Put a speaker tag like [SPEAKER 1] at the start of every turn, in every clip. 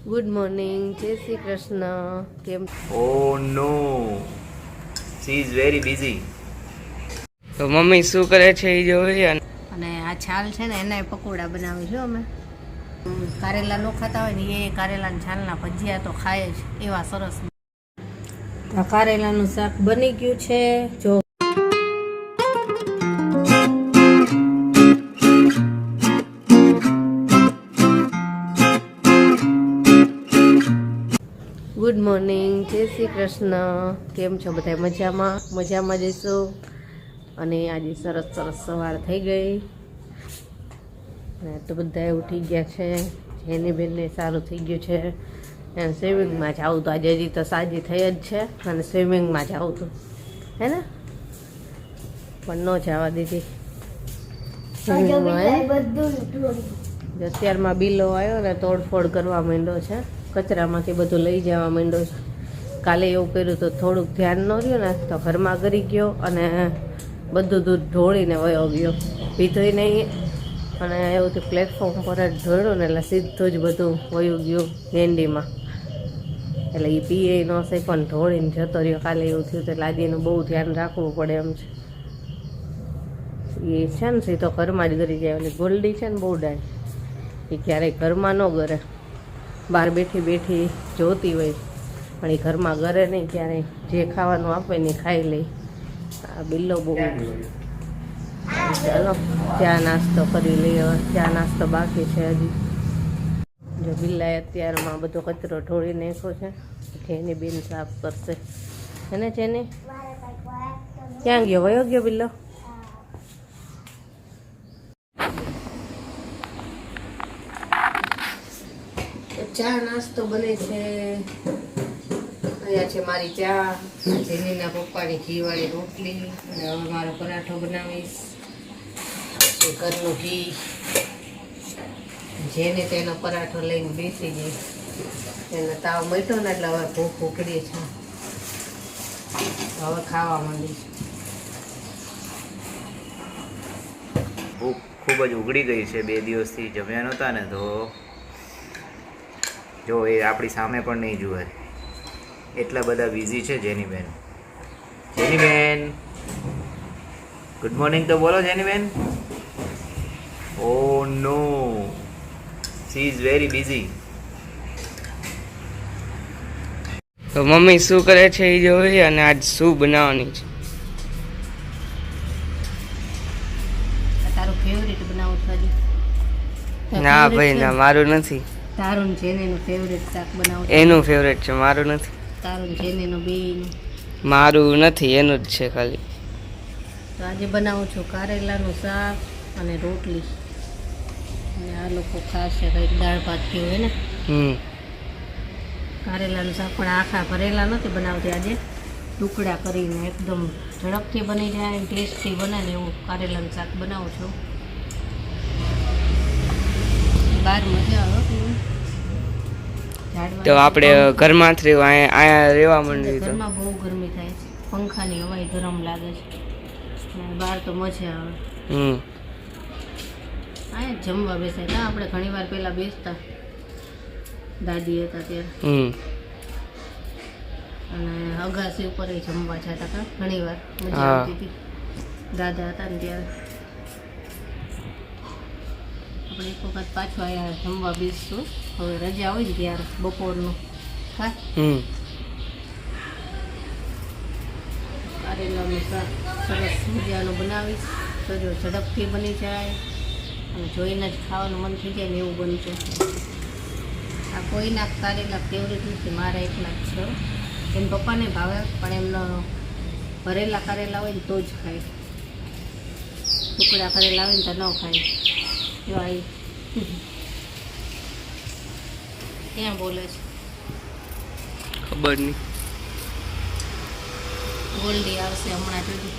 [SPEAKER 1] Good morning, જય શ્રી કૃષ્ણ. કેમ?
[SPEAKER 2] Oh no, she is very busy.
[SPEAKER 3] તો મમ્મી શું કરે છે એ જોઈએ.
[SPEAKER 1] અને આ છાલ છે ને એના પકોડા બનાવી છે અમે. કારેલા નો ખાતા હોય ને એ કારેલાના છાલના ભજીયા તો ખાય જ એવા સરસ. કારેલાનું શાક બની ગયું છે. જો ગુડ મોર્નિંગ, જય શ્રી કૃષ્ણ. કેમ છો બધા? મજામાં જઈશું. અને આજે સરસ સવાર થઈ ગઈ ને તો બધા ઉઠી ગયા છે. જેની બેનને સારું થઈ ગયું છે. એને સ્વિમિંગમાં જવું તો આજે હજી તો સાજી થઈ જ છે અને સ્વિમિંગમાં જવું હતું હે ને, પણ ન જવા દીધી. અત્યારમાં બિલો આવ્યો ને તોડફોડ કરવા માંડ્યો છે. કચરામાંથી બધું લઈ જવા માંડ્યો છે. કાલે એવું કર્યું તો થોડુંક ધ્યાન ન રહ્યું ને તો ઘરમાં ગરી ગયો અને બધું દૂધ ઢોળીને વયો ગયો. પીધોય નહીં અને એવું તો પ્લેટફોર્મ પર જ ઢોળ્યું ને એટલે સીધું જ બધું વયું ગયું ગેંડીમાં. એટલે એ પીએ ન સહી પણ ઢોળીને જતો રહ્યો. કાલે એવું થયું તો લાદીનું બહુ ધ્યાન રાખવું પડે એમ છે. એ છે ને સીધો ઘરમાં જ ગરી જાય. એટલે ગોલ્ડી છે ને બહુ ડાય, એ ક્યારેય ઘરમાં ન ગરે. બહાર બેઠી બેઠી જોતી હોય પણ એ ઘરમાં ગરે નહીં. ક્યારેય જે ખાવાનું આપે ને ખાઈ લે. આ બિલ્લો બહુ. ચાલો ચા નાસ્તો કરી લઈએ. ચા નાસ્તો બાકી છે હજી. જો બિલ્લાએ અત્યારમાં બધો કચરો ઢોળી નાખ્યો છે. જેની બેન સાફ કરશે એને. જેને ક્યાં ગયો? વયો ગયો બિલ્લો. ચા નાસ્તો બને છે. અહીંયા છે મારી ચા, જેનીના પપ્પાની ઘીવાળી રોટલી અને હવે મારો પરાઠો બનાવીશ. ઘરનું ઘી. જેને તેનો પરાઠો લઈને બેસી ગઈ. એને તાવ મટ્યો ને એટલે હવે ભૂખ ઉકળી છે. હવે ખાવા માંડી.
[SPEAKER 2] ભૂખ ખૂબ જ ઉઘડી ગઈ છે. 2 દિવસથી જમ્યા નહોતા ને તો જો એ આપણી સામે પણ નહીં જુએ. એટલા બધા બિઝી છે જેનીબેન. જેનીબેન ગુડ મોર્નિંગ તો બોલો Geniben. Oh no, she is very busy.
[SPEAKER 3] તો મમ્મી શું કરે છે એ જોઈએ અને આજ શું બનાવવાની છે.
[SPEAKER 1] તારું ફેવરેટ બનાવું છું.
[SPEAKER 3] ના ભાઈ ના, મારું નથી.
[SPEAKER 1] તારું જેનેનું ફેવરેટ શાક બનાવું.
[SPEAKER 3] એનું ફેવરેટ છે, મારું નથી.
[SPEAKER 1] તારું જેનેનું બેયનું.
[SPEAKER 3] મારું નથી, એનું જ છે ખાલી.
[SPEAKER 1] તો આજે બનાવું છું કારેલાનું શાક અને રોટલી. અને આ લોકો ખાશે કંઈક દાળ ભાત કેવું હોય ને. કારેલાનું શાક પણ આખા ભરેલા નથી બનાવતી. આજે ટુકડા કરીને એકદમ ઝડપથી બની જાય, ટેસ્ટી બને ને એવું કારેલાનું શાક બનાવું છું. બહાર મજા આવે.
[SPEAKER 3] તો આપણે ઘરમાં જ રહેવું, અહીંયા રહેવા માંડ્યું તો
[SPEAKER 1] ઘરમાં બહુ ગરમી થાય છે. પંખાની હવાય ગરમ લાગે છે. અને બહાર તો મજા આવે. અહીંયા જમવા બેસાય ના. આપણે ઘણી વાર પહેલા બેસતા, દાદી હતા ત્યારે. અને અગાસી ઉપર જમવા જતા હતા ઘણી વાર. મજા આવતી હતી દાદા હતા ને ત્યારે. આપણે એક વખત પાછું અહીંયા જમવા બેસશું. હવે રજા હોય ને ત્યારે બપોરનું. હા, કારેલાનું શાક સરસ મજાનું બનાવીશ. તો જો ઝડપથી બની જાય અને જોઈને જ ખાવાનું મન થઈ જાય ને એવું બનશે. આ કોઈના કારેલા ફેવરેટ નથી, મારા એકના જ છે. એમ પપ્પાને ભાવે પણ એમનો ભરેલા કારેલા હોય ને તો જ ખાય. ટુકડા કરેલા હોય ને તો ન ખાય. જો આવી ક્યાં બોલે છે
[SPEAKER 3] ખબર નહીં.
[SPEAKER 1] ગોલ્ડી આવશે હમણાં જોજો.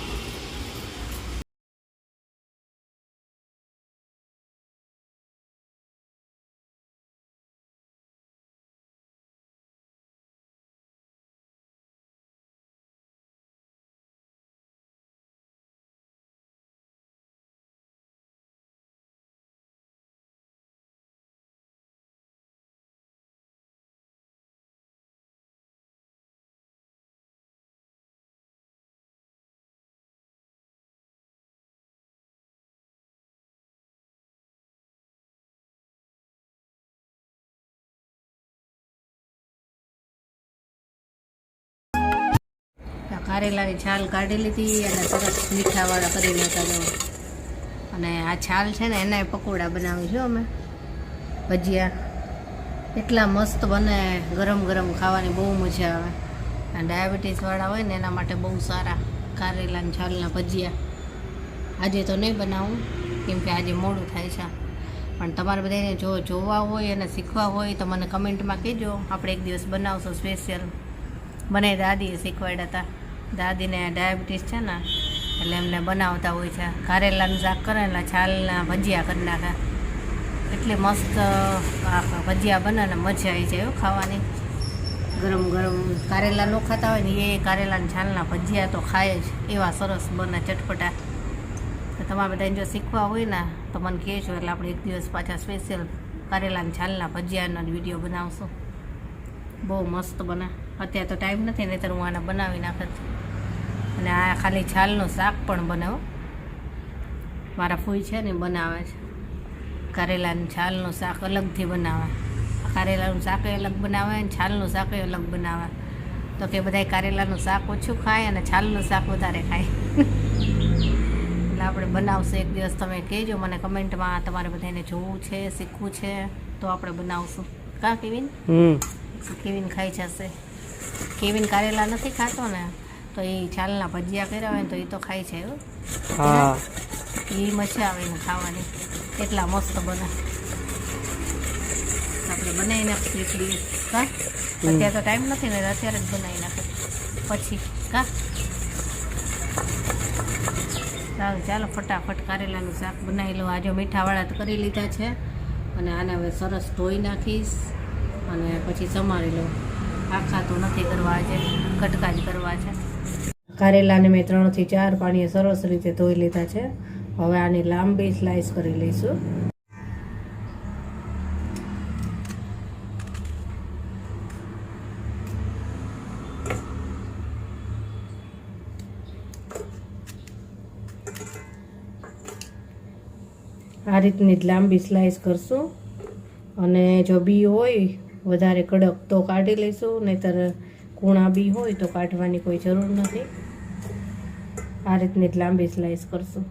[SPEAKER 1] કારેલાની છાલ કાઢી લીધી અને સરસ મીઠાવાળા કરી નાખ્યા. અને આ છાલ છે ને એના પકોડા બનાવીશું અમે, ભજીયા. એટલા મસ્ત બને, ગરમ ગરમ ખાવાની બહુ મજા આવે. અને ડાયાબિટીસવાળા હોય ને એના માટે બહુ સારા કારેલાની છાલના ભજીયા. આજે તો નહીં બનાવું કેમ કે આજે મોડું થાય છે, પણ તમારે બધાને જો જોવા હોય અને શીખવા હોય તો મને કમેન્ટમાં કહેજો. આપણે એક દિવસ બનાવશું સ્પેશિયલ. મને દાદીએ શીખવાડ્યા હતા. દાદીને ડાયાબિટીસ છે ને એટલે એમને બનાવતા હોય છે. કારેલાનું શાક કરે એટલે છાલના ભજીયા કરી નાખે. એટલી મસ્ત ભજીયા બને ને મજા આવી જાય ખાવાની. ગરમ ગરમ કારેલા ન ખાતા હોય ને એ કારેલાની છાલના ભજીયા તો ખાય જ, એવા સરસ બને ચટપટા. તો તમારે બધાને જો શીખવા હોય ને તો મને કહેજો, એટલે આપણે એક દિવસ પાછા સ્પેશિયલ કારેલાની છાલના ભજીયાનો જ વિડીયો બનાવશું. બહુ મસ્ત બને. અત્યારે તો ટાઈમ નથી, નહીંતર હું આને બનાવી નાખત. અને આ ખાલી છાલનું શાક પણ બનાવો. મારા ફૂઈ છે ને બનાવે છે કારેલાનું છાલનું શાક, અલગથી બનાવે. કારેલાનું શાક અલગ બનાવે અને છાલનું શાક અલગ બનાવે. તો કે બધાય કારેલાનું શાક ઓછું ખાય અને છાલનું શાક વધારે ખાય. એટલે આપણે બનાવશું એક દિવસ. તમે કહેજો મને કમેન્ટમાં, તમારે બધાને જોવું છે, શીખવું છે તો આપણે બનાવશું. કાં કેવિન? કેવિન ખાઈ જશે. કેવિન કારેલા નથી ખાતો ને, તો એ છાલના ભજીયા કર્યા હોય ને તો એ તો ખાય છે.
[SPEAKER 3] હા,
[SPEAKER 1] એ મજા આવે ને ખાવાની, એટલા મસ્ત બને. આપણે બનાવી નાખીશું એક દિવસ. કાં અત્યારે તો ટાઈમ નથી ને, અત્યારે જ બનાવી નાખે પછી. કાં સારું, ચાલો ફટાફટ કારેલાનું શાક બનાવી લો. આજે મીઠાવાળા તો કરી લીધા છે અને આને હવે સરસ ધોઈ નાખીશ અને પછી સમારી લઉં. આખા તો નથી કરવા, આજે કટકા જ કરવા છે. કારેલાને મેં 3 થી 4 પાણીએ સરસ રીતે ધોઈ લીધા છે. હવે આની લાંબી સ્લાઇસ કરી લઈશું. આ રીતની જ લાંબી સ્લાઇસ કરશું. અને જો બી હોય વધારે કડક તો કાઢી લઈશું, નહીંતર કૂણા બી હોય તો કાઢવાની કોઈ જરૂર નથી. આ રીતની જ લાંબી સ્લાઇસ કરશું.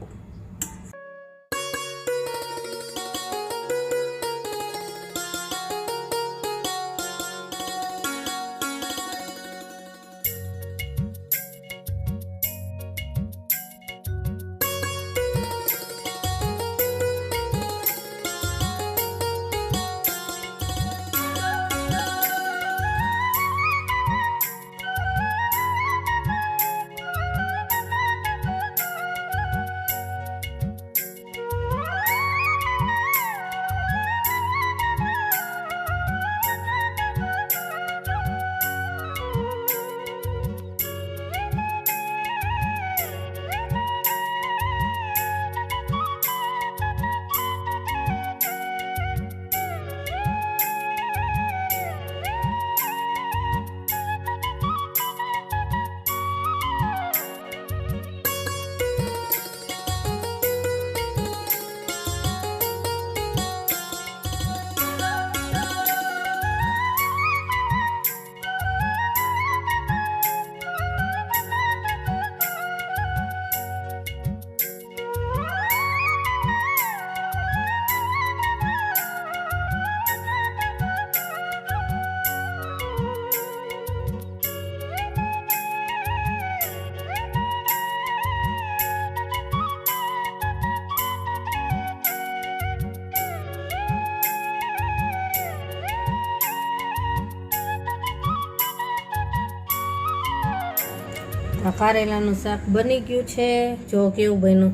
[SPEAKER 1] આ કારેલાનું શાક બની ગયું છે. જો કેવું બન્યું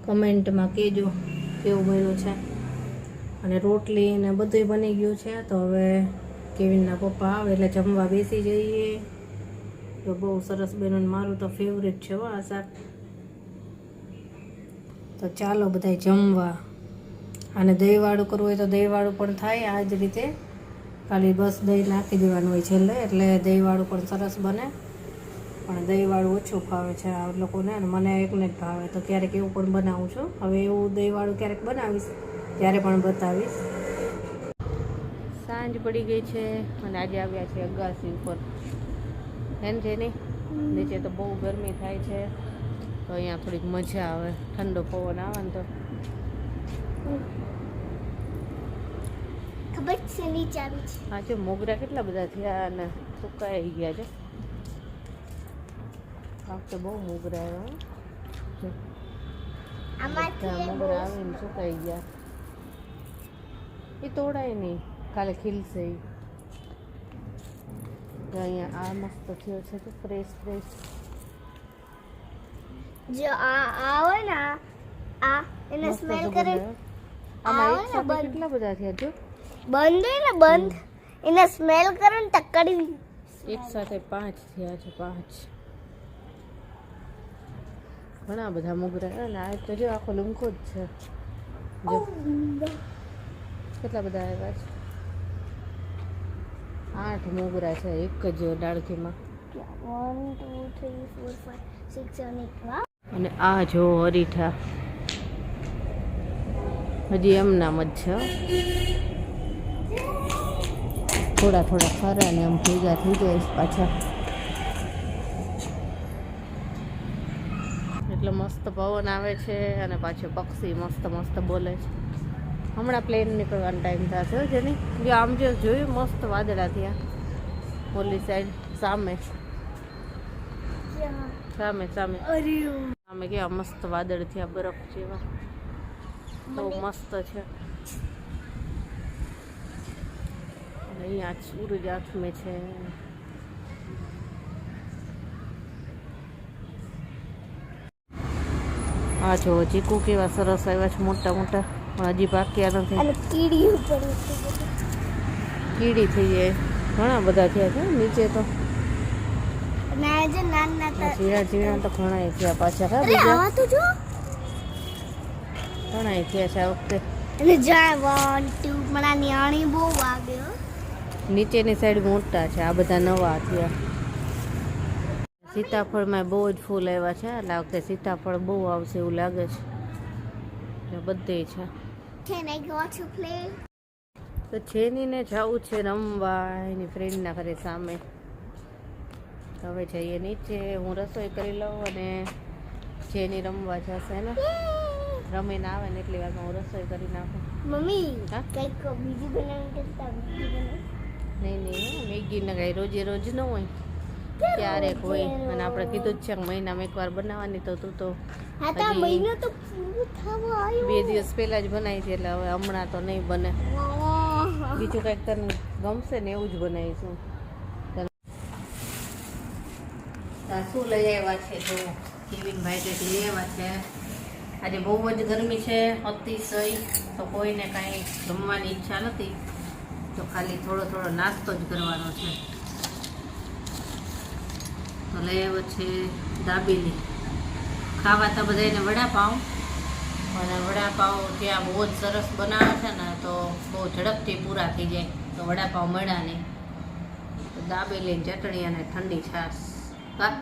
[SPEAKER 1] કમેન્ટમાં કહેજો કેવું બન્યું છે. અને રોટલી ને બધું બની ગયું છે. તો હવે કેવિનના પપ્પા આવે એટલે જમવા બેસી જઈએ. તો બહુ સરસ બન્યું. મારું તો ફેવરેટ છે આ શાક. તો ચાલો બધા જમવા. અને દહીંવાળું કરવું હોય તો દહીંવાળું પણ થાય આ જ રીતે. ખાલી બસ દહીં નાખી દેવાનું હોય છેલ્લે, એટલે દહીંવાળું પણ સરસ બને. પણ દહીંવાળું ઓછું ભાવે છે આ લોકોને, અને મને એકને જ ભાવે. તો ક્યારેક એવું પણ બનાવું છું. હવે એવું દહીંવાળું ક્યારેક બનાવીશ ત્યારે પણ બતાવીશ. સાંજ પડી ગઈ છે અને આજે આવ્યા છે અગાસી ઉપર. એમ છે નહીં નીચે તો બહુ ગરમી થાય છે, તો અહીંયા થોડીક મજા આવે, ઠંડો પવન આવે ને તો.
[SPEAKER 4] ખબર છે નીચે આવી છે.
[SPEAKER 1] હા જો મોગરા કેટલા બધા થયા અને સુકાઈ ગયા છે. આ વખતે બહુ મોગરા આવ્યા જો.
[SPEAKER 4] આમાંથી
[SPEAKER 1] બધા મોગરા આવીને સુકાઈ ગયા. એ તોડાય નહીં, કાલે ખીલશે ઈ. તો અહીંયા આ મસ્ત થયો છે તો ફ્રેશ ફ્રેશ.
[SPEAKER 4] જો આ હોય ને આ એને
[SPEAKER 1] મસ્ત
[SPEAKER 4] સ્મેલ
[SPEAKER 1] જો
[SPEAKER 4] કરે.
[SPEAKER 1] બધા. આમાં
[SPEAKER 4] આવે
[SPEAKER 1] એક
[SPEAKER 4] ને
[SPEAKER 1] સાથે
[SPEAKER 4] બંધ.
[SPEAKER 1] કેટલા બધા થયા જો.
[SPEAKER 4] બંધ હોય ને બંધ એને સ્મેલ કરે ને ટકડી.
[SPEAKER 1] એક સાથે 5 થયા છે, 5. ઘણા બધા મોગરા અને આ તો જો આખો લૂંકો જ છે. જો કેટલા બધા આવ્યા છે. 8 મોગરા છે એક જ ડાળખીમાં.
[SPEAKER 4] 1 2 3 4 5 6 7 8 વાહ.
[SPEAKER 1] અને આ જો અરીઠા હજી એમ નામ જ છે. થોડા થોડા ખરા ને આમ ભેગા થઈ જાય છે પાછા. એટલે મસ્ત પવન આવે છે અને પાછો પક્ષી મસ્ત મસ્ત બોલે છે. હમણાં પ્લેન નીકળવાનો ટાઈમ થશે જેની જો આમ જો જોયું મસ્ત વાદળા થયા ઓલી સાઈડ સામે સામે સામે
[SPEAKER 4] અરે
[SPEAKER 1] સામે કેવા મસ્ત વાદળ થયા બરફ જેવા. બહુ મસ્ત છે. અને અહીંયા સૂરજ આથમે છે. આ જો ચીકુ કેવા સરસ આવ્યા છે મોટા મોટા, પણ હજી પાક્યા નથી.
[SPEAKER 4] અને કીડી ઉપર ઉતરી ગઈ.
[SPEAKER 1] કીડી થઈ જાય. ઘણા બધા થયા છે નીચે તો.
[SPEAKER 4] અને આ જે નાના
[SPEAKER 1] આ
[SPEAKER 4] હતા.
[SPEAKER 1] ઝીણા ઝીણા તો ઘણા થયા પાછા. હા
[SPEAKER 4] અરે
[SPEAKER 1] બીજા
[SPEAKER 4] આવા તો જો.
[SPEAKER 1] ઘણા થયા છે આ વખતે.
[SPEAKER 4] અને જા 1 2 મણા નિયાણી બહુ વાગ્યો.
[SPEAKER 1] નીચેની સાઈડ મોટા છે, આ બધા નવા થયા. સીતાફળમાં બહુ જ ફૂલ આવ્યા છે, એટલે આ વખતે સીતાફળ બહુ આવશે એવું લાગે છે. એટલે બધે છે.
[SPEAKER 4] Can I go to play?
[SPEAKER 1] તો છેનીને જવું છે રમવા એની ફ્રેન્ડના ઘરે સામે. હવે જઈએ નીચે, હું રસોઈ કરી લઉં અને છેની રમવા જશે ને. રમીને આવે ને એટલી વારમાં હું રસોઈ કરી નાખું.
[SPEAKER 4] મમ્મી
[SPEAKER 1] હા?
[SPEAKER 4] કઈક બીજી બનાવી કરતા બીજી બનાવી.
[SPEAKER 1] નહીં નહીં મેગી ને કાંઈ રોજે રોજ ન હોય, ક્યારેક હોય. અને આપણે કીધું જ છે કે મહિનામાં એકવાર બનાવવાની, તો તું તો
[SPEAKER 4] હા તો આ
[SPEAKER 1] હજી
[SPEAKER 4] મહિનો તો પૂરો થવા આવ્યો.
[SPEAKER 1] 2 દિવસ પહેલા જ બનાવી છે, એટલે હવે હમણાં તો નહીં બને.
[SPEAKER 4] વાહ.
[SPEAKER 1] બીજું કંઈક તને ગમશે ને એવું જ બનાવીશું. શું લઈ આવ્યા છે જો કેવિનભાઈ કંઈક લઈ આવ્યા છે. આજે બહુ જ ગરમી છે અતિશય, તો કોઈને કાંઈ જમવાની ઈચ્છા નથી, તો ખાલી થોડો થોડો નાસ્તો જ કરવાનો છે. તો લઈ આવ્યો છે દાબેલી. ખાવા તો બધાને વડાપાઉં, અને વડાપાઉં ત્યાં બહુ જ સરસ બનાવે છે ને, તો બહુ ઝડપથી પૂરા થઈ જાય, તો વડાપાઉં મળ્યા નહીં. તો દાબેલી ચટણી અને ઠંડી છાશ હા,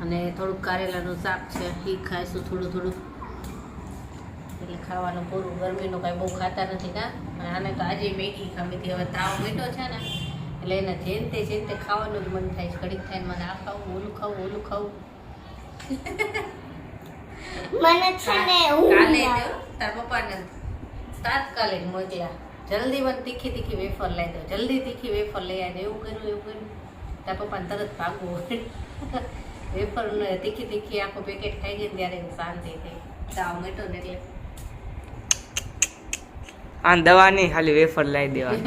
[SPEAKER 1] અને થોડુંક કારેલાનું શાક છે એ ખાઈશું થોડું થોડું. એટલે ખાવાનું પૂરું. ગરમીનું કાંઈ બહુ ખાતા નથી ના. અને આને તો આજે મેગી ખાવી હતી. હવે તાવ મીઠો છે ને, એટલે એને જેન તે ખાવાનું જ મન થાય છે. ઘડીક થાય મને આ ખાવું, ઓલું ખાવું, ઓલું ખાવું.
[SPEAKER 4] મને છે ને
[SPEAKER 1] કાલે જો તાર પપ્પાને તાત્કાલિક મોકલ્યા, જલ્દી મને તીખી તીખી વેફર લઈ દો, જલ્દી તીખી વેફર લઈ આવી દો. એવું કર્યું. તાર પપ્પાને તરત ભાગવું હોય. વેફર તીખી તીખી આખું પેકેટ ખાઈ જાય ને ત્યારે શાંતિ થઈ. તાવ મીઠો ને એટલે
[SPEAKER 3] આ દવા નહીં, ખાલી વેફર લાવી દેવા.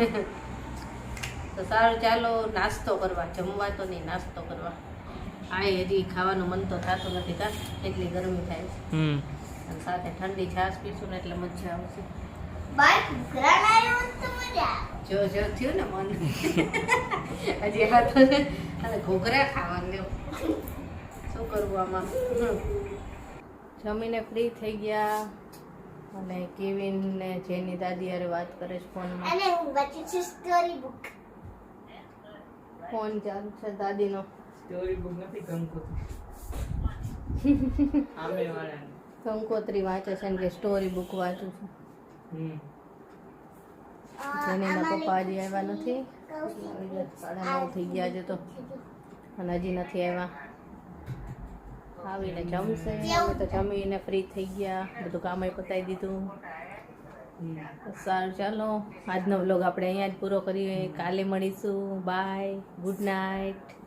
[SPEAKER 1] તો સારું, ચાલો નાસ્તો કરવા, જમવા તો નહીં, નાસ્તો કરવા. આ હજી ખાવાનું મન તો થતું નથી કા, એટલી ગરમી થાય છે. અને સાથે ઠંડી છાશ પીશું ને એટલે મજા આવશે.
[SPEAKER 4] બાય ઘરા લાવ્યો તો મજા.
[SPEAKER 1] જો થયું ને મન. હજી આ તો અને ઘોઘરા ખાવાનું. શું કરવું આમાં. જમીને ફ્રી થઈ ગયા અને કેવિન ને જેની દાદી હારે વાત કરે છે ફોનમાં.
[SPEAKER 4] અને હું વાંચું છું સ્ટોરી બુક.
[SPEAKER 1] ફોન ચાલુ છે દાદીનો.
[SPEAKER 3] સ્ટોરી બુક નથી, કંકોત્રી. આમે વાળા
[SPEAKER 1] કંકોત્રી વાંચે છે ને કે સ્ટોરી બુક વાંચું છું. જેનીના પપ્પા હજી આવ્યા નથી. 9:30 થઈ ગયા છે તો, અને હજી નથી આવ્યા. આવીને જમશે. અમે તો જમીને ફ્રી થઈ ગયા, બધું કામ પતાવી દીધું. સારું, ચાલો આજનો વ્લોગ આપણે અહીંયા જ પૂરો કરીએ. કાલે મળીશું. Bye, good night.